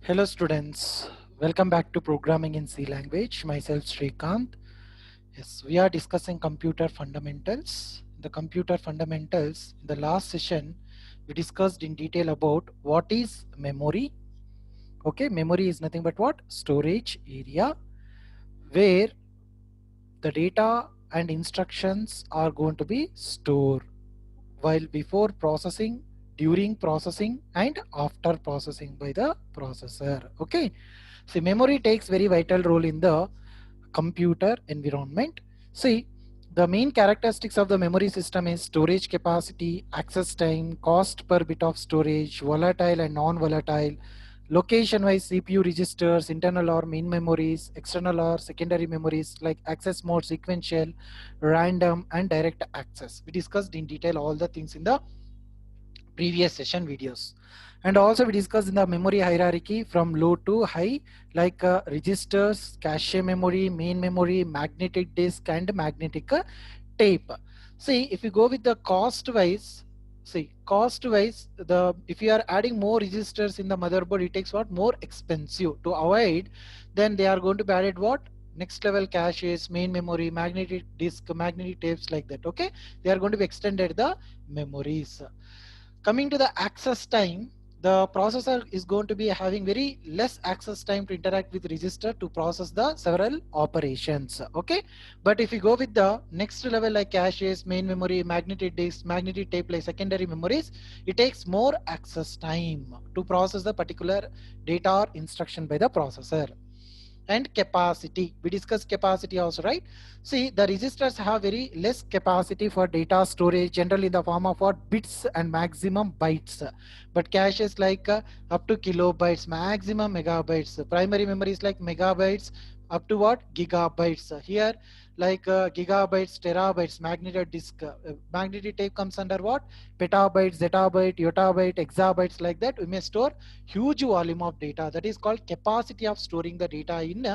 Hello students, welcome back to Programming in C language. Myself Sreekanth. Yes, we are discussing computer fundamentals. The computer fundamentals, in the last session, we discussed in detail about what is memory. Okay, memory is nothing but what? Storage area where the data and instructions are going to be stored while before processing, during processing and after processing by the processor. Okay. See, memory takes very vital role in the computer environment. See, the main characteristics of the memory system is storage capacity, access time, cost per bit of storage, volatile and non-volatile, location-wise CPU registers, internal or main memories, external or secondary memories like access mode, sequential, random, and direct access. We discussed in detail all the things in the previous session videos. And also we discussed in the memory hierarchy from low to high, like registers, cache memory, main memory, magnetic disk, and magnetic tape. See, if you go with the cost wise, the if you are adding more registers in the motherboard, it takes what? More expensive. To avoid, then they are going to be added what? Next level caches, main memory, magnetic disk, magnetic tapes, like that. Okay, they are going to be extended the memories. Coming to the access time, the processor is going to be having very less access time to interact with register to process the several operations. Okay, but if you go with the next level like caches, main memory, magnetic disk, magnetic tape, like secondary memories, it takes more access time to process the particular data or instruction by the processor. And capacity, we discussed capacity also, right? See, the registers have very less capacity for data storage, generally in the form of what? Bits and maximum bytes. But caches like up to kilobytes, maximum megabytes. Primary memory is like megabytes up to what? Gigabytes. Here like gigabytes, terabytes. Magnetic disk, magnetic tape comes under what? Petabytes, zettabyte, yottabyte, exabytes, like that. We may store huge volume of data. That is called capacity of storing the data in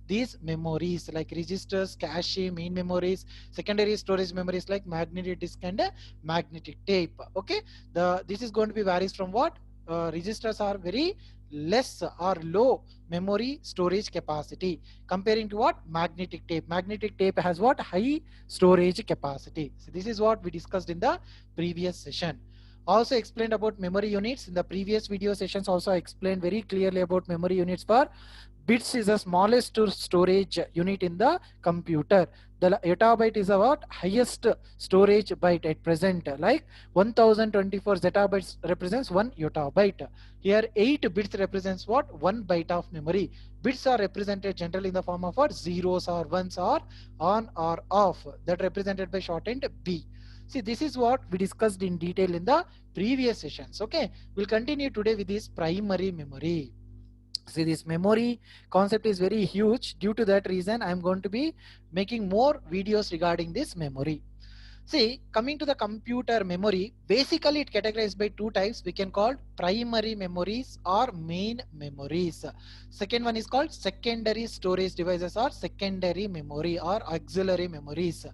these memories like registers, cache, main memories, secondary storage memories like magnetic disk and magnetic tape. Okay, this is going to be varies from what? Registers are very less or low memory storage capacity comparing to what? Magnetic tape. Magnetic tape has what? High storage capacity. So this is what we discussed in the previous session. Also explained about memory units in the previous video sessions. Also explained very clearly about memory units for bits is the smallest storage unit in the computer. The yottabyte is about highest storage byte at present, like 1024 zettabytes represents 1 yottabyte. Here 8 bits represents what? 1 byte of memory. Bits are represented generally in the form of what? Zeros or ones or on or off, that represented by shorthand B. See, this is what we discussed in detail in the previous sessions. Okay, we'll continue today with this primary memory. See, this memory concept is very huge. Due to that reason, I'm going to be making more videos regarding this memory. See, coming to the computer memory, basically it categorized by two types. We can call primary memories or main memories. Second one is called secondary storage devices or secondary memory or auxiliary memories.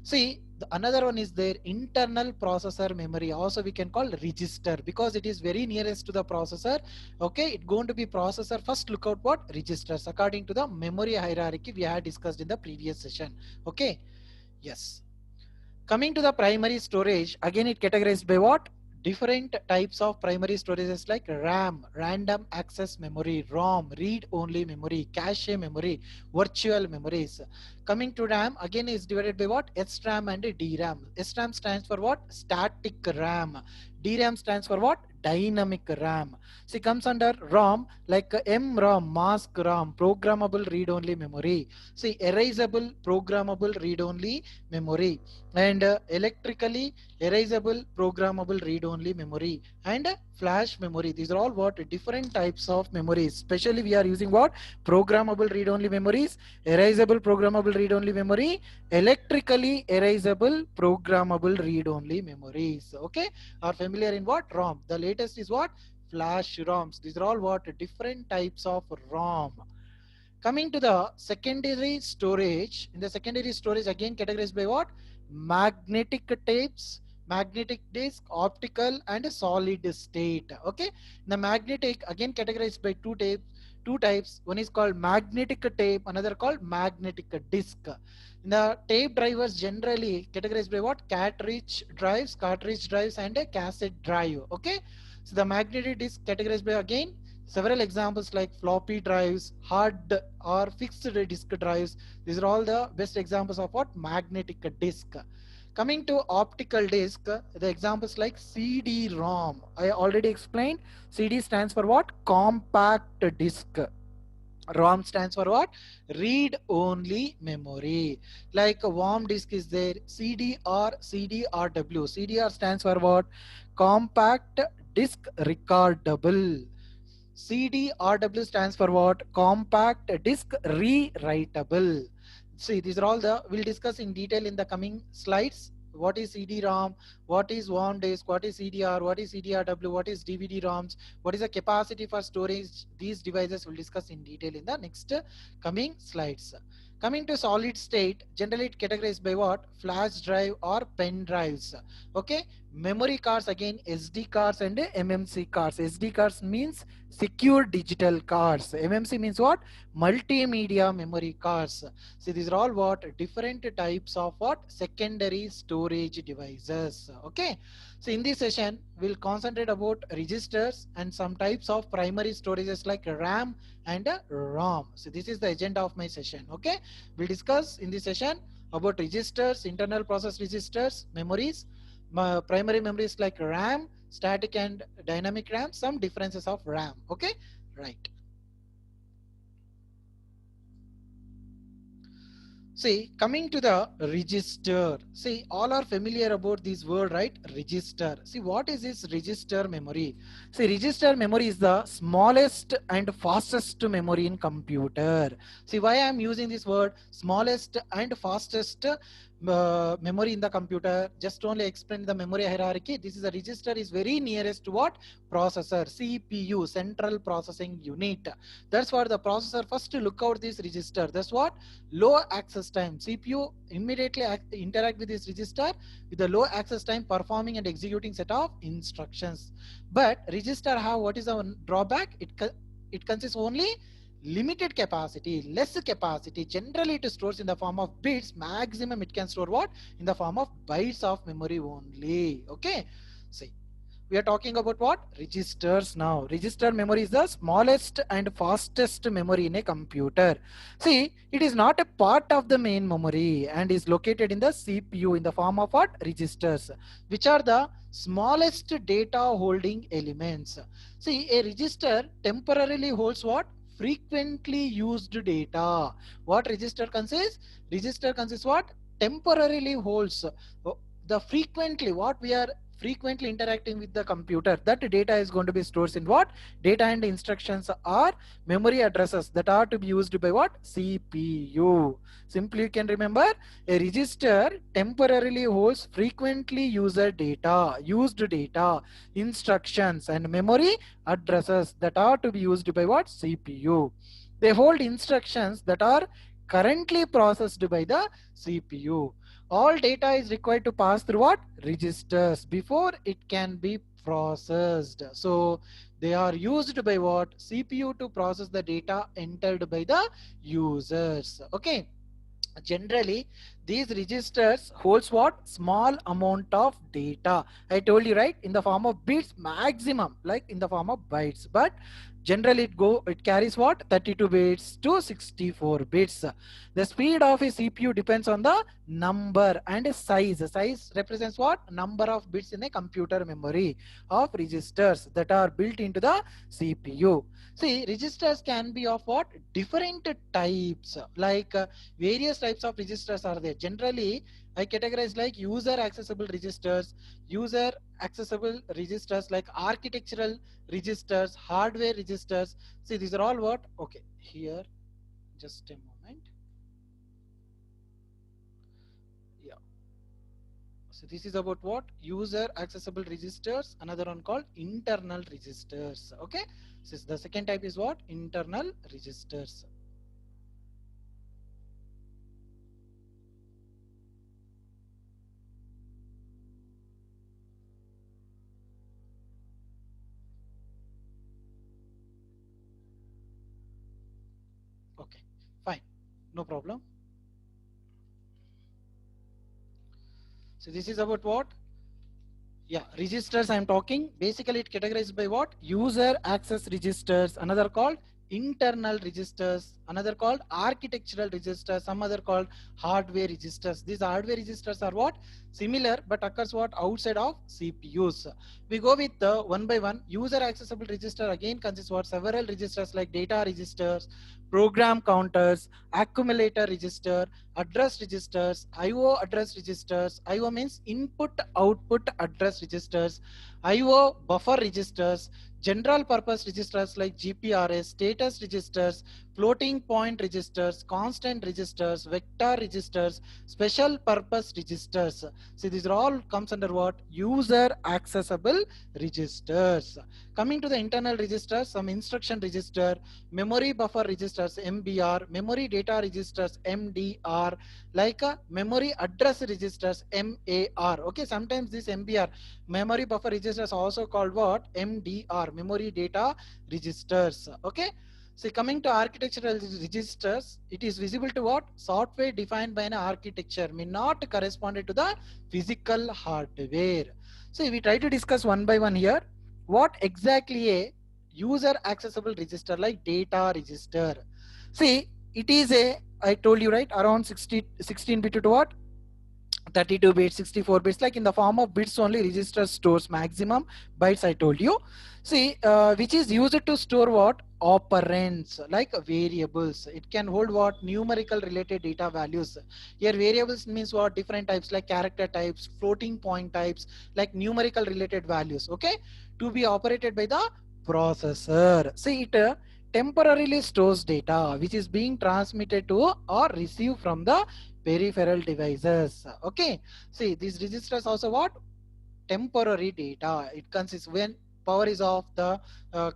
See, another one is their internal processor memory. Also, we can call register because it is very nearest to the processor. Okay, it's going to be processor. First, look out what? Registers according to the memory hierarchy we had discussed in the previous session. Okay, yes. Coming to the primary storage, again it categorized by what? Different types of primary storages like RAM, random access memory, ROM, read-only memory, cache memory, virtual memories. Coming to RAM, again is divided by what? SRAM and DRAM. SRAM stands for what? Static RAM. DRAM stands for what? Dynamic RAM. See, comes under ROM like MROM, mask ROM, programmable read-only memory. See, erasable programmable read-only memory, and electrically erasable programmable read-only memory, and flash memory. These are all what? Different types of memories. Especially we are using what? Programmable read-only memories, erasable programmable read-only memory, electrically erasable programmable read-only memories. Okay, are familiar in what? ROM. The latest is what? Flash ROMs. These are all what? Different types of ROM. Coming to the secondary storage, in the secondary storage again categorized by what? Magnetic tapes, magnetic disk, optical, and a solid state. Okay, the magnetic again categorized by two types. One is called magnetic tape, another called magnetic disk. The tape drivers generally categorized by what? Cartridge drives, and a cassette drive. Okay, so the magnetic disk categorized by again several examples like floppy drives, hard or fixed disk drives. These are all the best examples of what? Magnetic disk. Coming to optical disk, the examples like CD-ROM. I already explained. CD stands for what? Compact disk. ROM stands for what? Read only memory. Like a warm disk is there. CDR, CDRW. CDR stands for what? Compact disk recordable. CDRW stands for what? Compact disk rewritable. See, these are all the we'll discuss in detail in the coming slides. What is CD-ROM? What is warm disk? What is CDR? What is CDRW? What is DVD-ROMs? What is the capacity for storage? These devices we'll discuss in detail in the next coming slides. Coming to solid state, generally it categorized by what? Flash drive or pen drives. Okay, memory cards again SD cards and MMC cards. SD cards means secure digital cards. MMC means what? Multimedia memory cards. See, these are all what? Different types of what? Secondary storage devices. Okay, so in this session we'll concentrate about registers and some types of primary storages like RAM and ROM. So this is the agenda of my session. Okay, we'll discuss in this session about registers, internal process registers, memories, primary memories like RAM, static and dynamic RAM, some differences of RAM. Okay, right. See, coming to the register. See, all are familiar about this word, right? Register. See, what is this register memory? See, register memory is the smallest and fastest memory in computer. See, why I am using this word smallest and fastest memory in the computer? Just only explain the memory hierarchy. This is a register is very nearest to what? Processor, CPU, central processing unit. That's what the processor first look out this register. That's what? Low access time. CPU immediately interact with this register with the low access time, performing and executing set of instructions. But register have what is the drawback? It consists only limited capacity, less capacity. Generally it stores in the form of bits. Maximum it can store what? In the form of bytes of memory only. Okay, see, we are talking about what? Registers now. Register memory is the smallest and fastest memory in a computer. See, it is not a part of the main memory and is located in the CPU in the form of what? Registers, which are the smallest data holding elements. See, a register temporarily holds what? Frequently used data. What register consists? Register consists what? Temporarily holds the frequently what we are frequently interacting with the computer. That data is going to be stored in what? Data and instructions are memory addresses that are to be used by what? CPU. Simply you can remember, a register temporarily holds frequently used data, instructions and memory addresses that are to be used by what? CPU. They hold instructions that are currently processed by the CPU. All data is required to pass through what? Registers before it can be processed. So they are used by what? CPU to process the data entered by the users. Okay, generally these registers holds what? Small amount of data. I told you, right, in the form of bits maximum, like in the form of bytes, but generally it carries what? 32 bits to 64 bits. The speed of a CPU depends on the number and size represents what? Number of bits in a computer memory of registers that are built into the CPU. See, registers can be of what? Different types, like various types of registers are there. Generally I categorize like user accessible registers, user accessible registers, like architectural registers, hardware registers. See, these are all what? Okay, here, just a moment. Yeah, so this is about what? User accessible registers. Another one called internal registers. Okay, so the second type is what? Internal registers. No problem. So this is about what? Yeah, registers I'm talking. Basically it categorized by what? User access registers, another called internal registers, another called architectural registers, some other called hardware registers. These hardware registers are what? Similar but occurs what? Outside of CPUs. We go with one by one. User accessible register again consists what? Several registers like data registers, program counters, accumulator register, address registers, IO address registers. IO means input output address registers, IO buffer registers, general purpose registers like GPRS, status registers, floating point registers, constant registers, vector registers, special purpose registers. See, these are all comes under what? User accessible registers. Coming to the internal registers, some instruction register, memory buffer registers MBR, memory data registers MDR, like a memory address registers MAR. Okay, sometimes this MBR, memory buffer registers, also called what? MDR, memory data registers. Okay, so coming to architectural registers, it is visible to what? Software defined by an architecture, may not correspond to the physical hardware. So we try to discuss one by one here. What exactly a user accessible register like data register? See, it is a, I told you right, around 16 bit to what? 32 bits, 64 bits, like in the form of bits only. Register stores maximum bytes, I told you. See, which is used to store what? Operands, like variables. It can hold what? Numerical related data values. Here variables means what? Different types like character types, floating point types, like numerical related values. Okay, to be operated by the processor. See, it temporarily stores data which is being transmitted to or received from the peripheral devices. Okay, see, these registers also what? Temporary data. It consists when power is off, the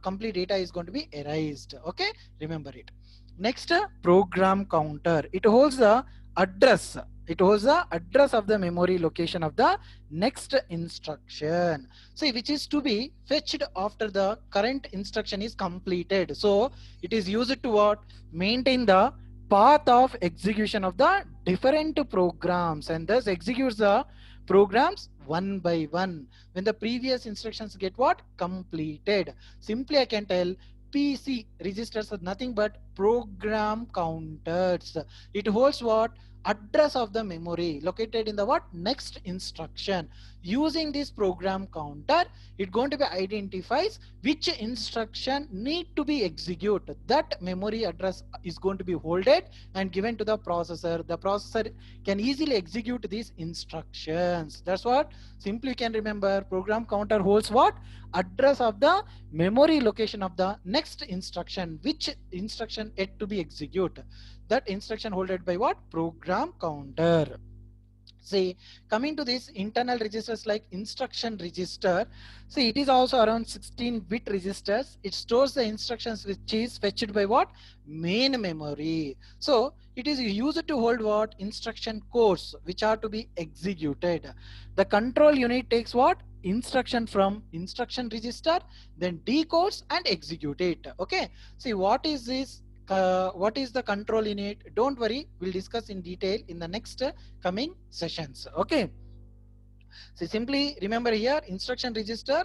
complete data is going to be erased. Okay, remember it. Next, program counter. It holds the address. It holds the address of the memory location of the next instruction. See, which is to be fetched after the current instruction is completed. So it is used to what? Maintain the path of execution of the different programs, and thus executes the programs one by one when the previous instructions get what? Completed. Simply I can tell PC registers are nothing but program counters. It holds what? Address of the memory located in the what? Next instruction. Using this program counter, it going to be identifies which instruction need to be executed. That memory address is going to be holded and given to the processor. The processor can easily execute these instructions. That's what simply you can remember. Program counter holds what? Address of the memory location of the next instruction, which instruction yet to be executed. That instruction holded by what? Program counter. See, coming to this internal registers like instruction register, see, it is also around 16-bit registers. It stores the instructions which is fetched by what? Main memory. So it is used to hold what? Instruction codes which are to be executed. The control unit takes what? Instruction from instruction register, then decodes and execute it. Okay, see, what is this? What is the control unit? Don't worry, we'll discuss in detail in the next coming sessions. Okay, so simply remember here instruction register.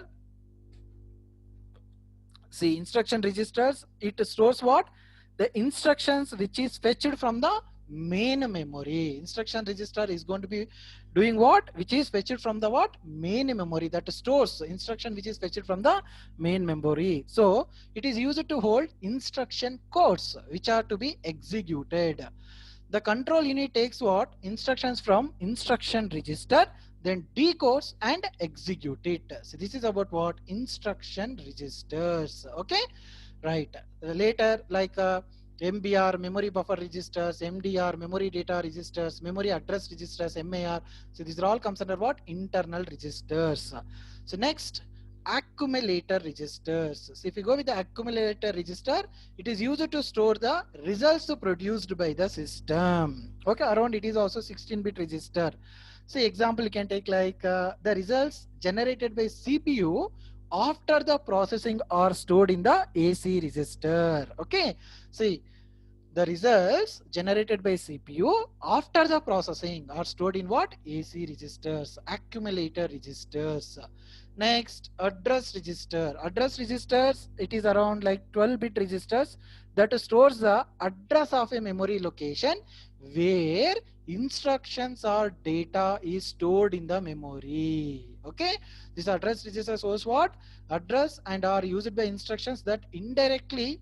See, instruction registers, it stores what? The instructions which is fetched from the main memory. Instruction register is going to be doing what? Which is fetched from the what? Main memory, that stores instruction which is fetched from the main memory. So it is used to hold instruction codes which are to be executed. The control unit takes what? Instructions from instruction register, then decodes and execute it. So this is about what? Instruction registers. Okay, right. Later, like MBR, memory buffer registers, MDR, memory data registers, memory address registers, MAR. So these are all comes under what? Internal registers. So next, accumulator registers. So if you go with the accumulator register, it is used to store the results produced by the system. Okay, around it is also 16-bit register. See, example you can take like the results generated by CPU after the processing are stored in the AC register. Okay, see, The results generated by CPU after the processing are stored in what? AC registers, accumulator registers. Next, address register. Address registers, it is around like 12-bit registers that stores the address of a memory location where instructions or data is stored in the memory. Okay, this address register shows what? Address and are used by instructions that indirectly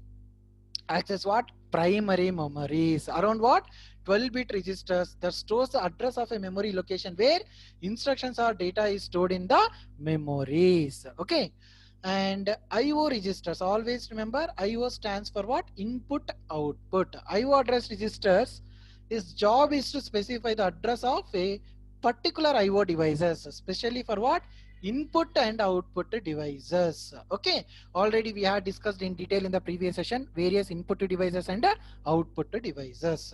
access what? Primary memories. Around what? 12-bit registers that stores the address of a memory location where instructions or data is stored in the memories. Okay. And IO registers, always remember IO stands for what? Input output. IO address registers, its job is to specify the address of a particular IO devices, especially for what? Input and output devices. Okay, already we had discussed in detail in the previous session various input devices and output devices.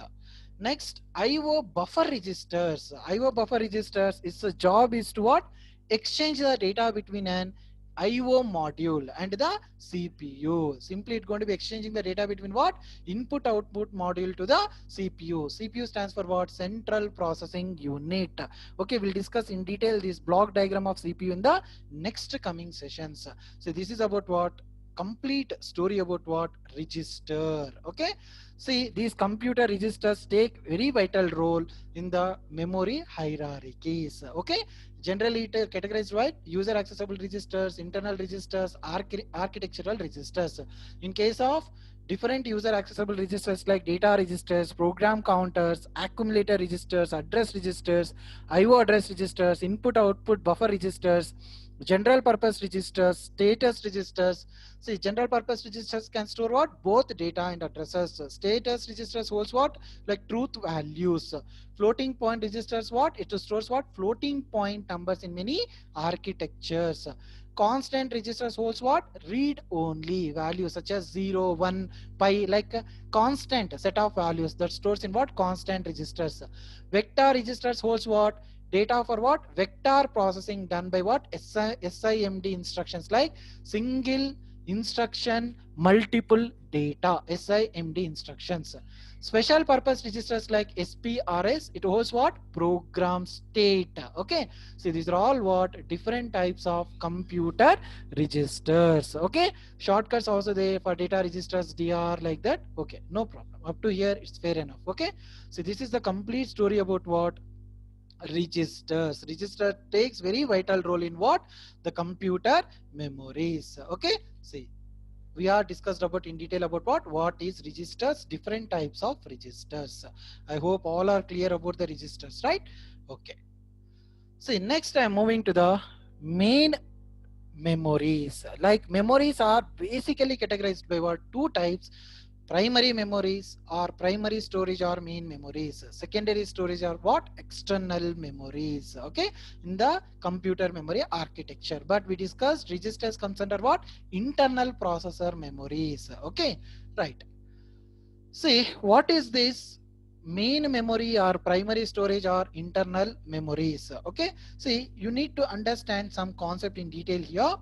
Next, IO buffer registers. IO buffer registers, its job is to what? Exchange the data between an IO module and the CPU. Simply it's going to be exchanging the data between what? Input output module to the CPU. CPU stands for what? Central processing unit. Okay, we'll discuss in detail this block diagram of CPU in the next coming sessions. So this is about what? Complete story about what? Register. Okay, see, these computer registers take very vital role in the memory hierarchies. Okay, generally it is categorized right: user accessible registers, internal registers, architectural registers. In case of different user accessible registers like data registers, program counters, accumulator registers, address registers, IO address registers, input output buffer registers, general purpose registers, status registers. See, general purpose registers can store what? Both data and addresses. Status registers holds what? Like truth values. Floating point registers what? It stores what? Floating point numbers in many architectures. Constant registers holds what? Read only values such as 0, 1, pi, like a constant set of values that stores in what? Constant registers. Vector registers holds what? Data for what? Vector processing done by what? SIMD instructions like single instruction multiple data, SIMD instructions. Special purpose registers like SPRS, it holds what? Program state. Okay, so these are all what? Different types of computer registers. Okay, shortcuts also there for data registers, DR, like that. Okay, no problem, up to here it's fair enough. Okay, so this is the complete story about what? Registers. Register takes very vital role in what? The computer memories. Okay, see, we are discussed about in detail about what is registers, different types of registers. I hope all are clear about the registers, right? Okay, see, next I'm moving to the main memories. Like memories are basically categorized by what? Two types: primary memories or primary storage or main memories. Secondary storage are what? External memories. Okay, in the computer memory architecture. But we discussed registers comes under what? Internal processor memories. Okay, right. See, what is this? Main memory or primary storage or internal memories. Okay, see, you need to understand some concept in detail here.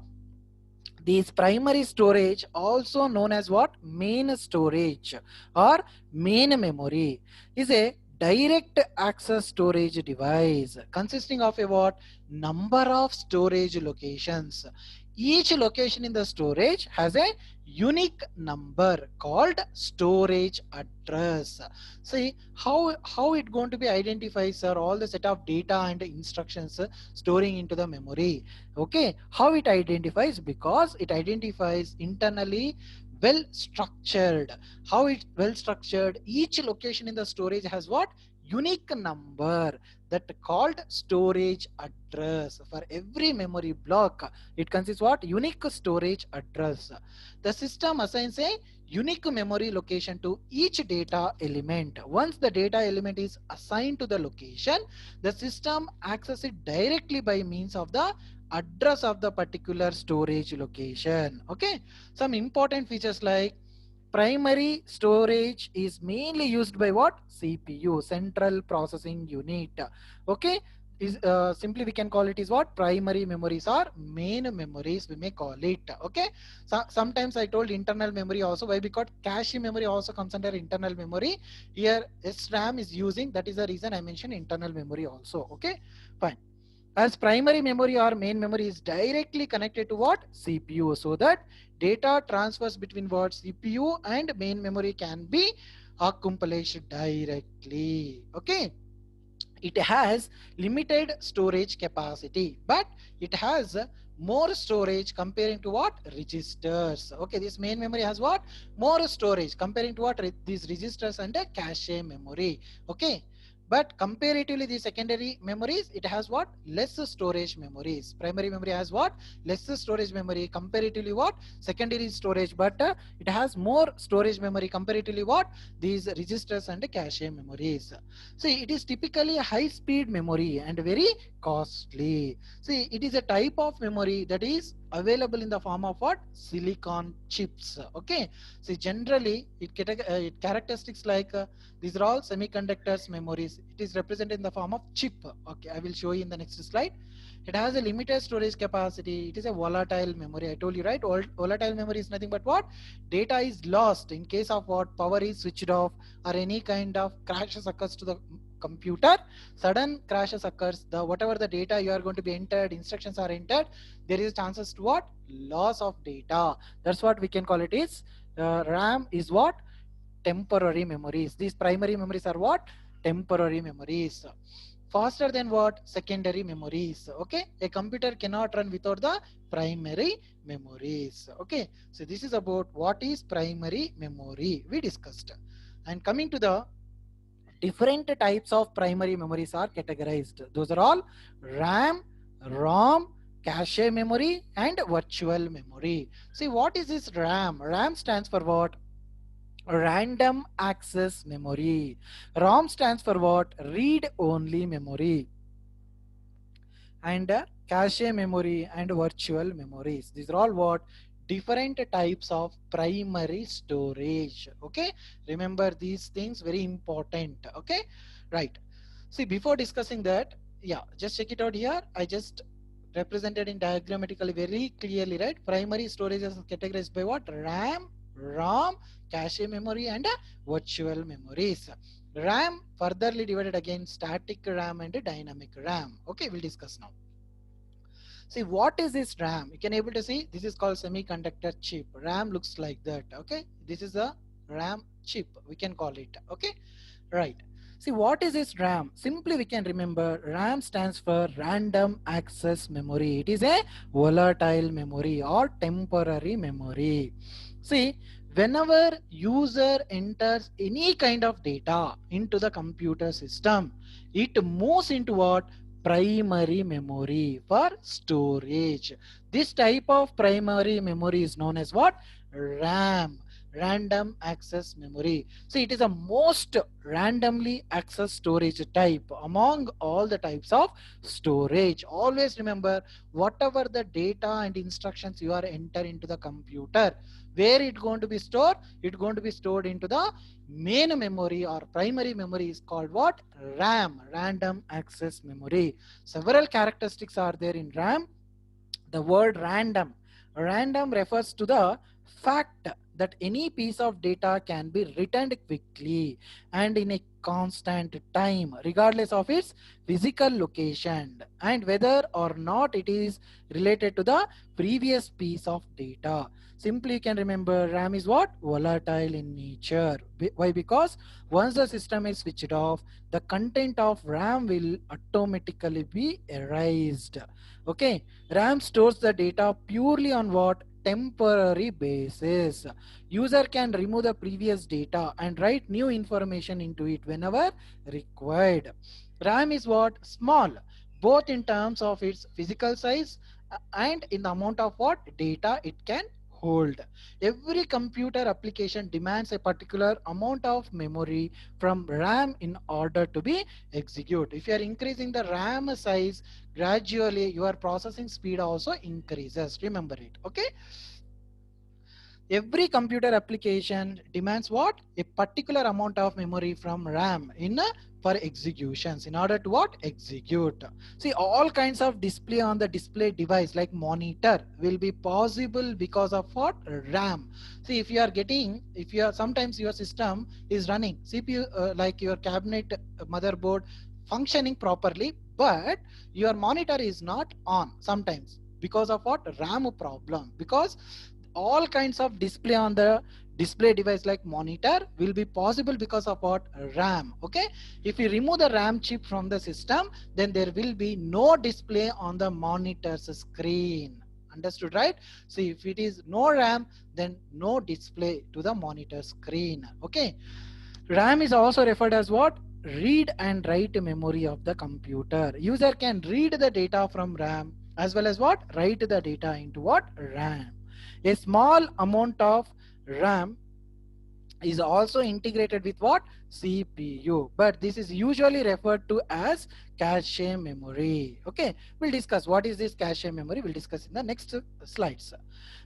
These primary storage, also known as what? Main storage or main memory, is a direct access storage device consisting of a what? Number of storage locations. Each location in the storage has a unique number called storage address. See, how it going to be identified, sir? All the set of data and instructions storing into the memory. Okay, how it identifies? Because it identifies internally well structured. How it well structured? Each location in the storage has what? Unique number that called storage address. For every memory block, it consists what? Unique storage address. The system assigns a unique memory location to each data element. Once the data element is assigned to the location, the system accesses it directly by means of the address of the particular storage location. Okay, some important features like primary storage is mainly used by what? CPU, central processing unit. Okay, is simply we can call it is what primary memories or main memories we may call it. Okay, so sometimes I told internal memory also. Why? Because cache memory also comes under internal memory. Here SRAM is using, that is the reason I mentioned internal memory also. Okay, fine. As primary memory or main memory is directly connected to what CPU, so that data transfers between what CPU and main memory can be accomplished directly. Okay, it has limited storage capacity, but it has more storage comparing to what registers. Okay, this main memory has what more storage comparing to what these registers and a cache memory. Okay, but comparatively the secondary memories, it has what less storage memories. Primary memory has what less storage memory comparatively what secondary storage, but it has more storage memory comparatively what these registers and cache memories. See, it is typically a high speed memory and very costly. See, it is a type of memory that is available in the form of what? Silicon chips. Okay. See, generally, it characteristics like these are all semiconductors memories. It is represented in the form of chip. Okay, I will show you in the next slide. It has a limited storage capacity. It is a volatile memory. I told you, right? Volatile memory is nothing but what? Data is lost in case of what? Power is switched off or any kind of crashes occurs to the computer. Sudden crashes occurs, the whatever the data you are going to be entered, instructions are entered, there is chances to what loss of data. That's what we can call it is RAM is what temporary memories. These primary memories are what temporary memories, faster than what secondary memories. Okay, a computer cannot run without the primary memories. Okay, so this is about what is primary memory we discussed. And coming to the different types of primary memories are categorized. Those are all RAM, ROM, cache memory and virtual memory. See, what is this RAM? RAM stands for what? Random access memory. ROM stands for what? Read only memory. And cache memory and virtual memories. These are all what? Different types of primary storage. Okay, remember these things, very important. Okay, right. See, before discussing that, yeah, just check it out here. I just represented in diagrammatically very clearly, right? Primary storage is categorized by what? RAM, ROM, cache memory and virtual memories. RAM furtherly divided again static RAM and dynamic RAM. Okay, we'll discuss now. See, what is this RAM? You can able to see this is called semiconductor chip. RAM looks like that. Okay, this is a RAM chip. We can call it. Okay, right. See, what is this RAM? Simply we can remember RAM stands for random access memory. It is a volatile memory or temporary memory. See, whenever user enters any kind of data into the computer system, it moves into what? Primary memory for storage. This type of primary memory is known as what? RAM, random access memory. See, it is a most randomly access storage type among all the types of storage. Always remember, whatever the data and instructions you are enter into the computer, where it going to be stored? It going to be stored into the main memory or primary memory is called what? RAM, random access memory. Several characteristics are there in RAM. The word random. Random refers to the fact that any piece of data can be returned quickly and in a constant time, regardless of its physical location and whether or not it is related to the previous piece of data. Simply you can remember RAM is what? Volatile in nature. Why? Because once the system is switched off, the content of RAM will automatically be erased. Okay, RAM stores the data purely on what? Temporary basis. User can remove the previous data and write new information into it whenever required. RAM is what? Small, both in terms of its physical size and in the amount of what data it can hold. Every computer application demands a particular amount of memory from RAM in order to be executed. If you are increasing the RAM size, gradually your processing speed also increases. Remember it. Okay, every computer application demands what? A particular amount of memory from RAM in for executions, in order to what? Execute. See, all kinds of display on the display device like monitor will be possible because of what? RAM. See, if you are getting, if you are, sometimes your system is running CPU, like your cabinet motherboard functioning properly, but your monitor is not on sometimes because of what? RAM problem. Because all kinds of display on the display device like monitor will be possible because of what? RAM. Okay, if you remove the RAM chip from the system, then there will be no display on the monitor's screen. Understood, right? So if it is no RAM, then no display to the monitor screen. Okay, RAM is also referred as what? Read and write memory of the computer. User can read the data from RAM as well as what? Write the data into what? RAM. A small amount of RAM is also integrated with what? CPU, but this is usually referred to as cache memory. Okay, we'll discuss what is this cache memory. We'll discuss in the next slides.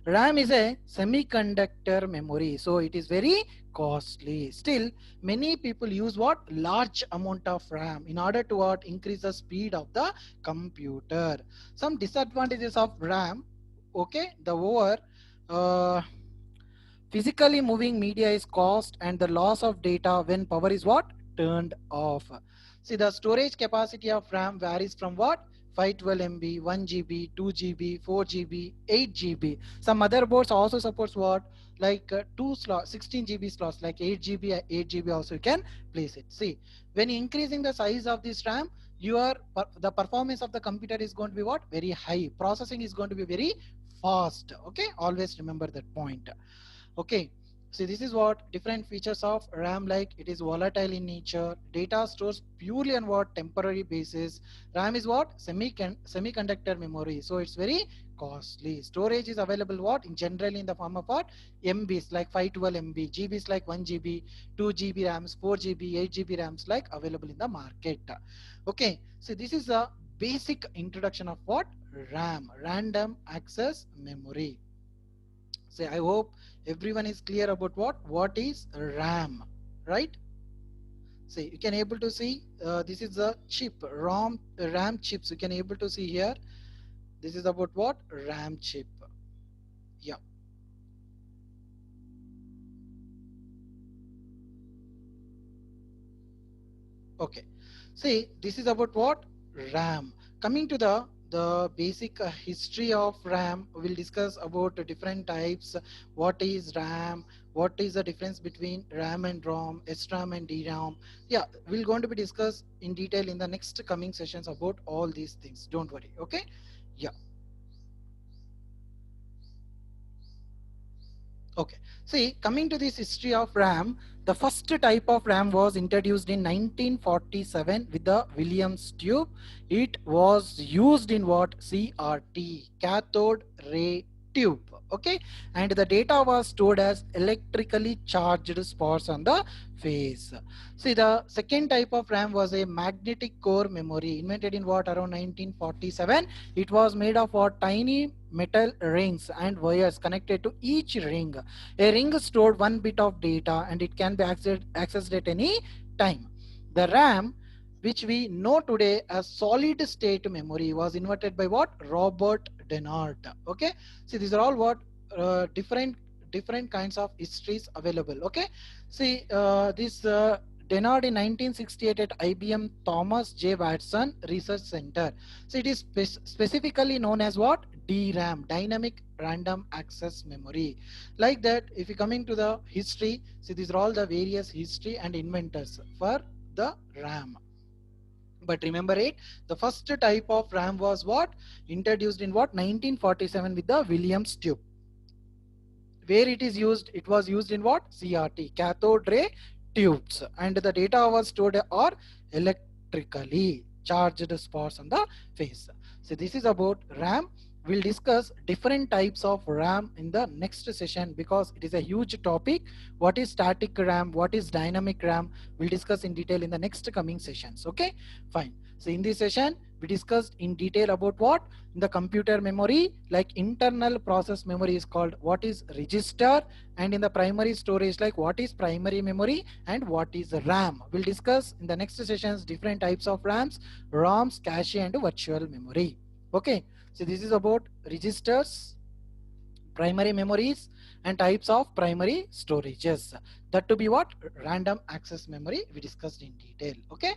RAM is a semiconductor memory, so it is very costly. Still, many people use what? Large amount of RAM in order to what? Increase the speed of the computer. Some disadvantages of RAM. Okay, the over uh, physically moving media is cost and the loss of data when power is what? Turned off. See, the storage capacity of RAM varies from what? 512 MB, 1 GB, 2 GB, 4 GB, 8 GB. Some motherboards also supports what? Like two slots, 16 GB slots, like 8 GB, 8 GB also you can place it. See, when increasing the size of this RAM, the performance of the computer is going to be what? Very high. Processing is going to be very fast. Okay, always remember that point. Okay, so this is what different features of RAM, like it is volatile in nature, data stores purely on what? Temporary basis. RAM is what? Semiconductor memory, so it's very costly. Storage is available what? In generally in the form of what? MBs like 512 MB, GBs like 1 GB, 2 GB RAMs, 4 GB, 8 GB RAMs like available in the market. Okay, so this is a basic introduction of what? RAM, random access memory. Say, I hope everyone is clear about what is RAM, right? See, you can able to see this is a chip, RAM chips. You can able to see here. This is about what? RAM chip. Yeah. Okay. See, this is about what? RAM. Coming to the basic history of RAM, we'll discuss about the different types. What is RAM? What is the difference between RAM and ROM, SRAM and DRAM? Yeah, we're going to be discussed in detail in the next coming sessions about all these things. Don't worry. Okay. Yeah. Okay. See, coming to this history of RAM, the first type of RAM was introduced in 1947 with the Williams tube. It was used in what? CRT, cathode ray tube. Okay, and the data was stored as electrically charged spots on the face. See, the second type of RAM was a magnetic core memory invented in what? Around 1947. It was made of what? Tiny metal rings and wires connected to each ring. A ring stored one bit of data and it can be accessed at any time. The RAM, which we know today as solid state memory, was invented by what? Robert Denard. Okay, see, these are all what? Different kinds of histories available. Okay, see, this Denard in 1968 at IBM Thomas J. Watson Research Center. So it is specifically known as what? DRAM, dynamic random access memory. Like that, if you coming to the history, see, these are all the various history and inventors for the RAM. But remember it, the first type of RAM was what? Introduced in what? 1947 with the Williams tube. Where it is used? It was used in what? CRT, cathode ray tubes, and the data was stored or electrically charged spots on the face. So this is about RAM. we'll discuss different types of RAM in the next session, because it is a huge topic. What is static RAM, what is dynamic RAM, we'll discuss in detail in the next coming sessions. Okay, fine. So in this session we discussed in detail about what in the computer memory, like internal process memory is called what is register, and in the primary storage, like what is primary memory and what is RAM. We'll discuss in the next sessions different types of RAMs, ROMs, cache and virtual memory. Okay, so this is about registers, primary memories and types of primary storages. That to be what random access memory we discussed in detail. Okay,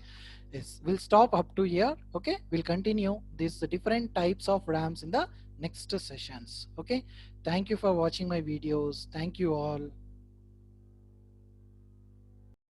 yes, we'll stop up to here. Okay, we'll continue these different types of RAMs in the next sessions. Okay, thank you for watching my videos. Thank you all.